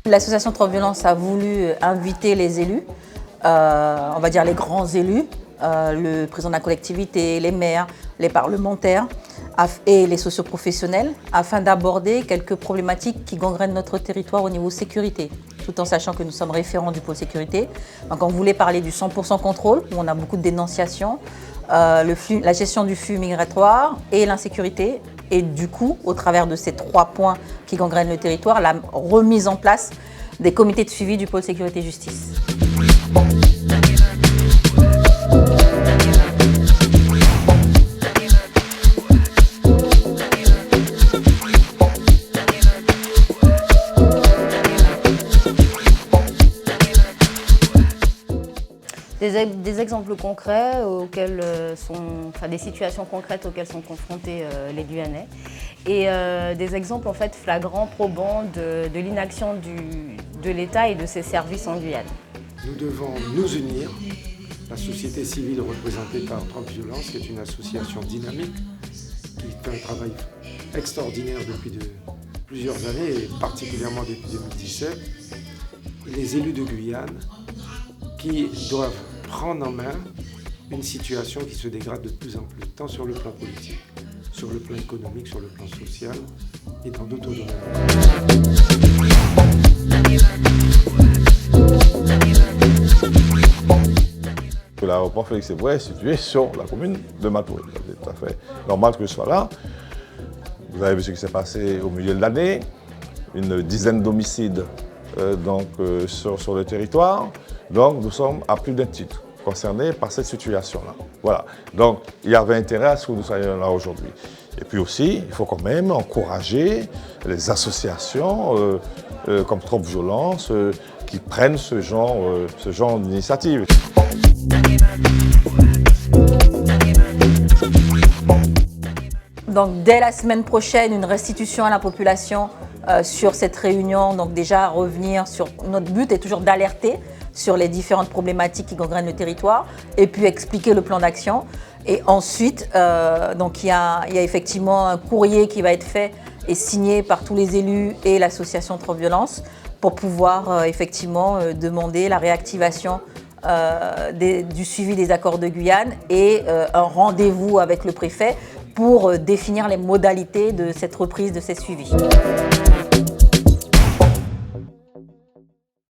L'association Trop Violence a voulu inviter les élus, on va dire les grands élus, le président de la collectivité, les maires, les parlementaires et les socioprofessionnels, afin d'aborder quelques problématiques qui gangrènent notre territoire au niveau sécurité, tout en sachant que nous sommes référents du pôle sécurité. Donc on voulait parler du 100% contrôle, où on a beaucoup de dénonciations, la gestion du flux migratoire et l'insécurité. Et du coup, au travers de ces 3 points qui gangrènent le territoire, la remise en place des comités de suivi du pôle sécurité-justice. Des exemples concrets auxquels des situations concrètes auxquelles sont confrontés les Guyanais et des exemples en fait flagrants, probants de l'inaction de l'État et de ses services en Guyane. Nous devons nous unir, la société civile représentée par Trop Violence, qui est une association dynamique, qui fait un travail extraordinaire depuis plusieurs années, et particulièrement depuis 2017, les élus de Guyane, qui doivent prendre en main une situation qui se dégrade de plus en plus, tant sur le plan politique, sur le plan économique, sur le plan social et dans d'autres domaines. L'aéroport Félix Éboué est situé sur la commune de Matoury. C'est tout à fait normal que je sois là. Vous avez vu ce qui s'est passé au milieu de l'année, une dizaine d'homicides sur le territoire. Donc nous sommes à plus d'un titre concernés par cette situation-là. Voilà. Donc il y avait intérêt à ce que nous soyons là aujourd'hui. Et puis aussi, il faut quand même encourager les associations comme Trop Violence qui prennent ce genre d'initiative. Donc dès la semaine prochaine, une restitution à la population sur cette réunion. Donc déjà revenir sur notre but est toujours d'alerter sur les différentes problématiques qui gangrènent le territoire et puis expliquer le plan d'action. Et ensuite, donc il y a effectivement un courrier qui va être fait et signé par tous les élus et l'association Trop Violence pour pouvoir effectivement demander la réactivation du suivi des accords de Guyane et un rendez-vous avec le préfet pour définir les modalités de cette reprise de ces suivis.